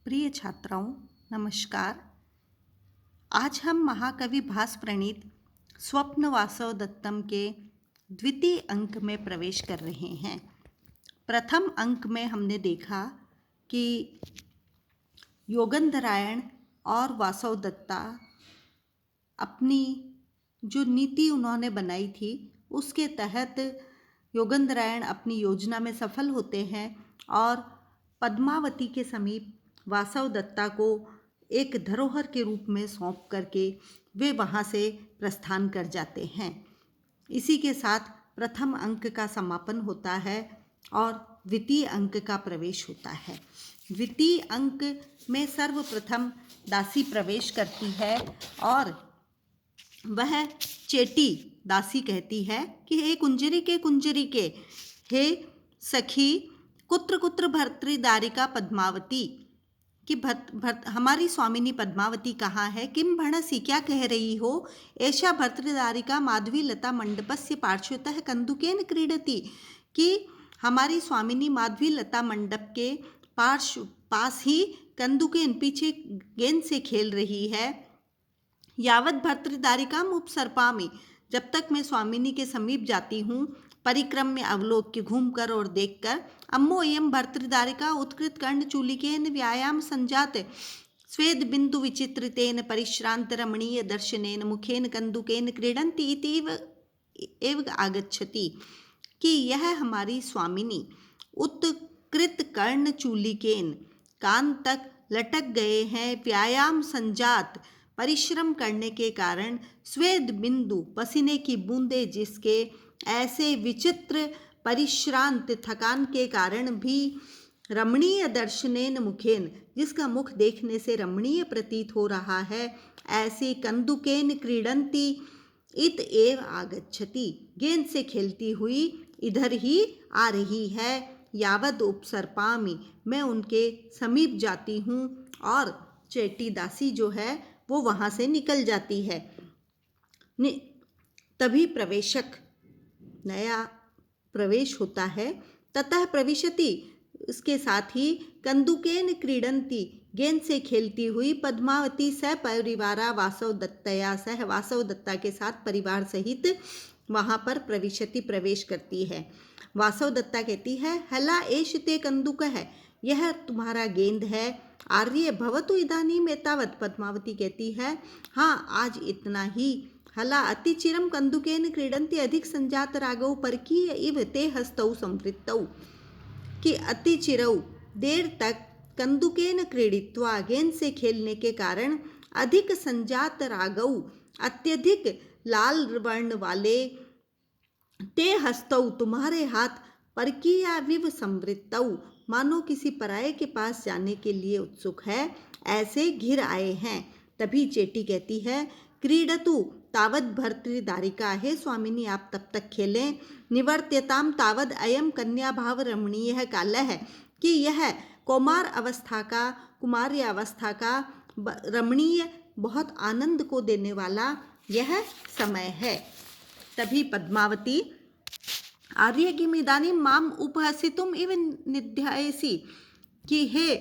प्रिय छात्राओं, नमस्कार। आज हम महाकवि भास प्रणीत स्वप्न वासव दत्तम के द्वितीय अंक में प्रवेश कर रहे हैं। प्रथम अंक में हमने देखा कि योगंधरायण और वासव दत्ता अपनी जो नीति उन्होंने बनाई थी उसके तहत योगंधरायण अपनी योजना में सफल होते हैं और पद्मावती के समीप वासव दत्ता को एक धरोहर के रूप में सौंप करके वे वहाँ से प्रस्थान कर जाते हैं। इसी के साथ प्रथम अंक का समापन होता है और द्वितीय अंक का प्रवेश होता है। द्वितीय अंक में सर्वप्रथम दासी प्रवेश करती है और वह चेटी दासी कहती है कि हे कुंजरी के हे सखी कुत्र कुत्र भर्तृदारिका पद्मावती कि हमारी स्वामिनी पद्मावती कहाँ है। किम भणसी क्या कह रही हो। ऐशा भर्तृदारिका माधवी लता मंडपस्य पार्श्वतः कंदुकेन क्रीडति कि हमारी स्वामिनी माधवी लता मंडप के पास ही कंदुकेन पीछे गेंद से खेल रही है। यावत भर्तृदारिका उपसर्पामि जब तक मैं स्वामिनी के समीप जाती हूँ परिक्रम में अवलोक्य घूमकर और देखकर अम्मो एयं भर्तृदारिका उत्कृत कर्ण चूलिकेन व्यायाम संजात स्वेद बिंदु विचित्रितेन परिश्रांत रमणीय दर्शनेन मुखेन कंदुकेन क्रीडन्ति इति एव आगच्छति कि यह हमारी स्वामिनी उत्कृत कर्ण चूलिकेन कान तक लटक गए हैं व्यायाम संजात परिश्रम करने के कारण स्वेद बिंदु पसीने की बूंदे जिसके ऐसे विचित्र परिश्रांत थकान के कारण भी रमणीय दर्शनेन मुखेन जिसका मुख देखने से रमणीय प्रतीत हो रहा है ऐसे कंदुकेन क्रीडंती इत एव आगच्छति गेंद से खेलती हुई इधर ही आ रही है। यावद उपसर्पामि मैं उनके समीप जाती हूँ और चेटी दासी जो है वो वहाँ से निकल जाती है। तभी प्रवेशक नया प्रवेश होता है। ततः प्रविशति इसके साथ ही कंदुकेन क्रीडंती गेंद से खेलती हुई पद्मावती सपरिवारा वासव दत्तया सह वासव दत्ता के साथ परिवार सहित वहाँ पर प्रविशति प्रवेश करती है। वासव दत्ता कहती है हला एष ते कंदुक है यह तुम्हारा गेंद है। आर्य भवतु इदानीम एतावत् पद्मावती कहती है हाँ आज इतना ही। हला अतिचिरम कंदुकेन क्रीडन्ति अधिक संजात रागौ परकीय इव ते हस्तौ संवृत्तौ कि अतिचिरौ देर तक कंदुकेन क्रीडित्वा गेंद से खेलने के कारण अधिक संजात रागौ अत्यधिक लाल वर्ण वाले ते हस्तौ तुम्हारे हाथ परकीया विव संवृत्तौ मानो किसी पराये के पास जाने के लिए उत्सुक है ऐसे घिर आए हैं। तभी चेटी कहती है क्रीडतु तावद भर्तृदारिका है स्वामिनी आप तब तक खेलें। निवर्त्यताम तावद अयम कन्या भाव रमणीय काल है कि यह कुमारी अवस्था का रमणीय बहुत आनंद को देने वाला यह समय है। तभी पद्मावती आर्य किम इदानीं माम उपहसितुम इव निध्यायसि कि हे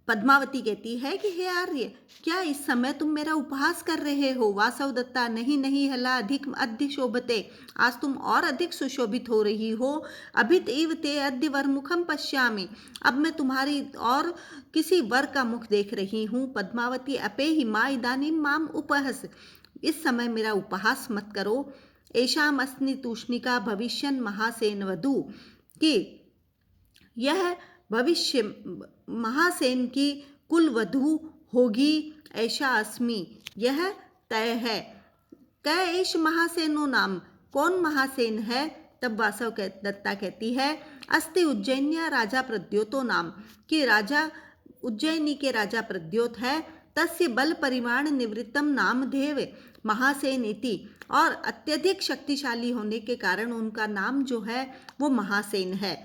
पद्मावती कहती है कि हे आर्य क्या इस समय तुम मेरा उपहास कर रहे हो। वासव दत्ता नहीं हला अधिक अद्य शोभते आज तुम और अधिक सुशोभित हो रही हो। अभित इव ते अद्य वर मुखम पश्यामि अब मैं तुम्हारी और किसी वर का मुख देख रही हूँ। पद्मावती अपे ही माँ इदानीं माम उपहस इस समय मेरा उपहास मत करो। ऐशाम अस्नि तूष्णिका भविष्यन् महासेन वधू कि यह भविष्य महासेन की कुल वधू होगी। ऐशा अस्मि यह तय है। क एष महासेनो नाम कौन महासेन है। तब वासव दत्ता कहती है अस्ति उज्जैन्या राजा प्रद्योतो नाम कि राजा उज्जैनी के राजा प्रद्योत है। तस्य बल परिमाण निवृत्तम नामधेव महासेन इति और अत्यधिक शक्तिशाली होने के कारण उनका नाम जो है वो महासेन है।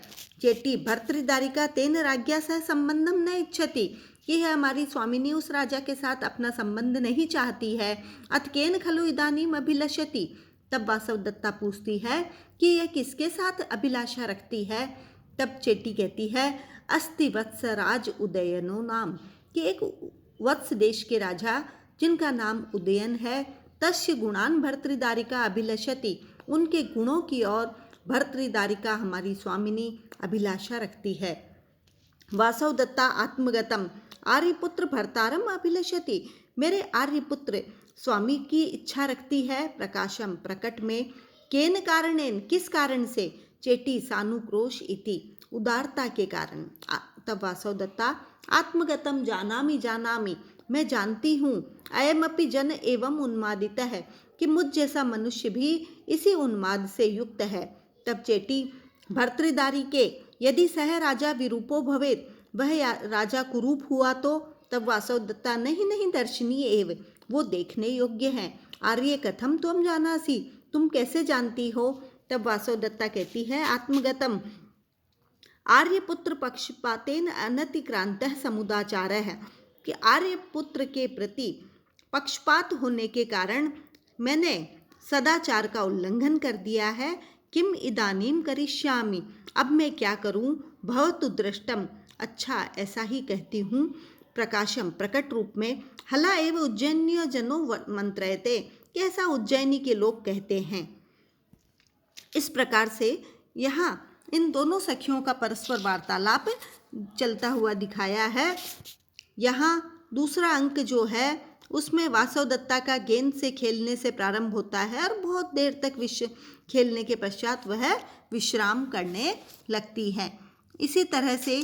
चेटी भर्तृदारिका तेन राज्ञा सह संबंधम न इच्छति कि है हमारी स्वामिनी उस राजा के साथ अपना संबंध नहीं चाहती है। अथ केन खलु इदानीम अभिलषति तब वासव दत्ता पूछती है कि यह किसके साथ अभिलाषा रखती है। तब चेटी कहती है अस्ति वत्स राज उदयनो नाम, कि एक वत्स देश के राजा जिनका नाम उदयन है, तस्य गुणान भर्तृदारिका अभिलषति, उनके गुणों की ओर भर्तृदारिका हमारी स्वामिनी अभिलाषा रखती है। वासवदत्ता आत्मगतम आर्यपुत्र भर्तारम अभिलषति, मेरे आर्यपुत्र स्वामी की इच्छा रखती है। प्रकाशम प्रकट में, केन कारणेन किस कारण से, चेटी सानुक्रोश इति उदारता के कारण। तब वासवदत्ता आत्मगतम जानामि जानामि, मैं जानती हूँ, अयमपि जन एवं उन्मादित है, कि मुझ जैसा मनुष्य भी इसी उन्माद से युक्त है। तब चेटी भर्तृदारी के यदि सह राजा विरूपो भवेत, वह राजा कुरूप हुआ तो। तब वासवदत्ता नहीं नहीं दर्शनीय एव, वो देखने योग्य हैं। आर्य कथम त्वम जानासी, तुम कैसे जानती हो। तब वासवदत्ता कहती है आत्मगतम आर्यपुत्र पक्षपातेन अनतिक्रांतः समुदाचारः है, कि आर्यपुत्र के प्रति पक्षपात होने के कारण मैंने सदाचार का उल्लंघन कर दिया है। किम इदानीम करिष्यामि, अब मैं क्या करूं। भवतु दृष्टम, अच्छा ऐसा ही कहती हूँ। प्रकाशम प्रकट रूप में, हला एव उज्जैन्य जनो मंत्रयते, कि ऐसा उज्जैनी के लोग कहते हैं। इस प्रकार से यहाँ इन दोनों सखियों का परस्पर वार्तालाप चलता हुआ दिखाया है। यहाँ दूसरा अंक जो है उसमें वासवदत्ता का गेंद से खेलने से प्रारंभ होता है और बहुत देर तक खेलने के पश्चात वह विश्राम करने लगती है। इसी तरह से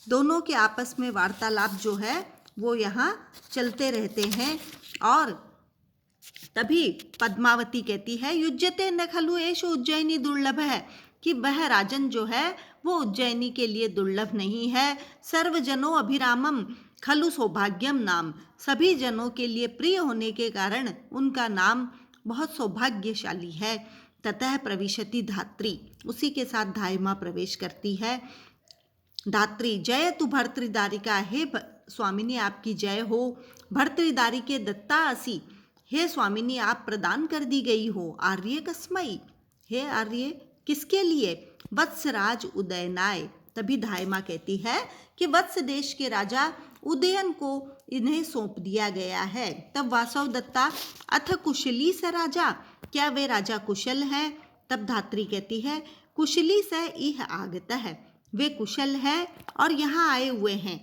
दोनों के आपस में वार्तालाप जो है वो यहाँ चलते रहते हैं। और तभी पद्मावती कहती है युज्यते न खलु एषु उज्जैनी दुर्लभ है, कि वह राजन जो है वो उज्जैनी के लिए दुर्लभ नहीं है। सर्वजनों अभिरामम खलु सौभाग्यम नाम, सभी जनों के लिए प्रिय होने के कारण उनका नाम बहुत सौभाग्यशाली है। ततः प्रविशति धात्री, उसी के साथ धायमा प्रवेश करती है। धात्री जय तु भर्तृदारिका, हे स्वामिनी आपकी जय हो। भर्तृदारी के दत्ता असी, हे स्वामिनी आप प्रदान कर दी गई हो। आर्य कस्मई, हे आर्य किसके लिए। वत्सराज उदयनाय, तभी धायमा कहती है कि वत्स देश के राजा उदयन को इन्हें सौंप दिया गया है। तब वासवदत्ता अथ कुशली स राजा, क्या वे राजा कुशल हैं। तब धात्री कहती है कुशली स इह आगत है, वे कुशल है और यहाँ आए हुए हैं।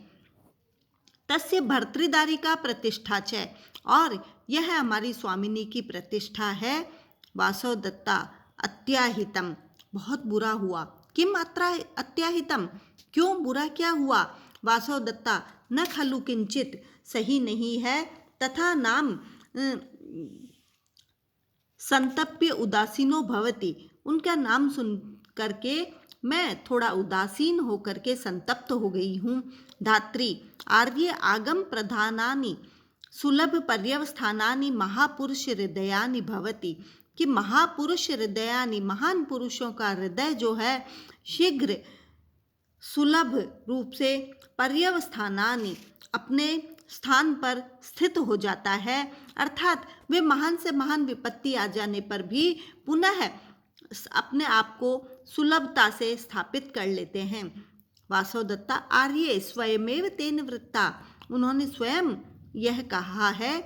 तस्य भर्तृदारी का प्रतिष्ठा च, और यह हमारी स्वामिनी की प्रतिष्ठा है। वासवदत्ता अत्याहितम, बहुत बुरा हुआ। किम अत्र अत्याहितम, क्यों बुरा क्या हुआ। वासवदत्ता न खलु किंचित, सही नहीं है। तथा नाम संतप्य उदासीनो भवति, उनका नाम सुन करके मैं थोड़ा उदासीन होकर के संतप्त हो गई हूँ। धात्री आर्य आगम प्रधानानि सुलभ पर्यवस्थानानि महापुरुष हृदयानि भवति, कि महापुरुष हृदयानि, महान पुरुषों का हृदय जो है शीघ्र सुलभ रूप से पर्यवस्थानानि, अपने स्थान पर स्थित हो जाता है। अर्थात वे महान से महान विपत्ति आ जाने पर भी पुनः अपने आप को सुलभता से स्थापित कर लेते हैं। वासवदत्ता आर्य स्वयमेव तेन वृत्ता, उन्होंने स्वयं यह कहा है।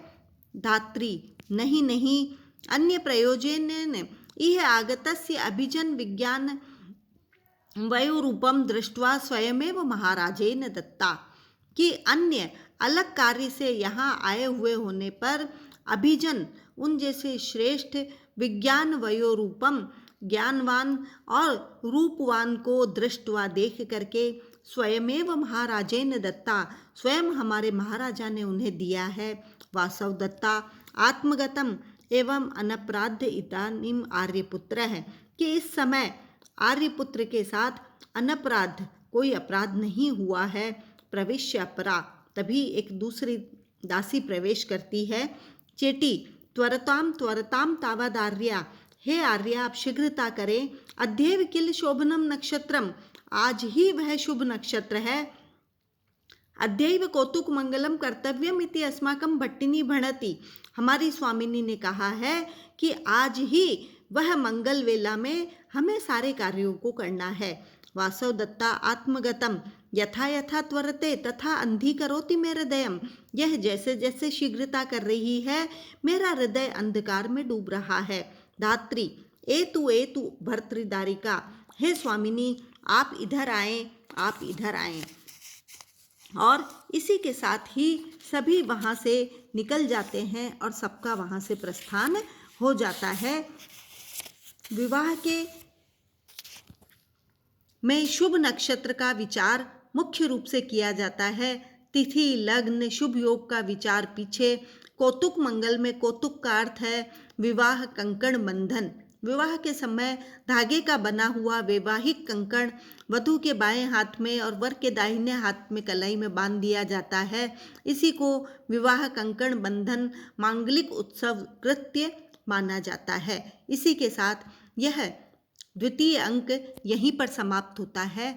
धात्री नहीं नहीं, अन्य प्रयोजन इह आगतस्य अभिजन विज्ञान वयोरूपम दृष्ट्वा स्वयमेव महाराजेन दत्ता, कि अन्य अलग कार्य से यहाँ आए हुए होने पर अभिजन, उन जैसे श्रेष्ठ विज्ञान वयोरूपम, ज्ञानवान और रूपवान को दृष्टवा देख करके स्वयमेव महाराजेन दत्ता, स्वयं हमारे महाराजा ने उन्हें दिया है। वासवदत्ता आत्मगतम एवं अनपराध इदानीम आर्यपुत्र है, कि इस समय आर्यपुत्र के साथ अनपराध, कोई अपराध नहीं हुआ है। प्रविश्य अपरा, तभी एक दूसरी दासी प्रवेश करती है। चेटी त्वरताम त्वरताम तावद आर्या, हे आर्या आप शीघ्रता करें। अद्यैव किल शोभनम नक्षत्रम, आज ही वह शुभ नक्षत्र है। अद्यैव कौतुक मंगलम कर्तव्यम इति अस्माकं भट्टिनी भणति, हमारी स्वामिनी ने कहा है कि आज ही वह मंगल वेला में हमें सारे कार्यों को करना है। वासवदत्ता आत्मगतम यथा यथा त्वरते तथा अंधीकरोति मे हृदयम। यह जैसे जैसे शीघ्रता कर रही है, मेरा हृदय अंधकार में डूब रहा है। धात्री एतु भर्तृदारिका, हे स्वामिनी आप इधर आएं, आप इधर आएं। और इसी के साथ ही सभी वहाँ से निकल जाते हैं और सबका वहाँ से प्रस्थान हो जाता है। विवाह के में शुभ नक्षत्र का विचार मुख्य रूप से किया जाता है। तिथि, लग्न, शुभ योग का विचार पीछे। कौतुक मंगल में कौतुक का अर्थ है विवाह कंकण बंधन। विवाह के समय धागे का बना हुआ वैवाहिक कंकण वधू के बाएं हाथ में और वर के दाहिने हाथ में कलाई में बांध दिया जाता है। इसी को विवाह कंकण बंधन मांगलिक उत्सव कृत्य माना जाता है। इसी के साथ यह द्वितीय अंक यहीं पर समाप्त होता है।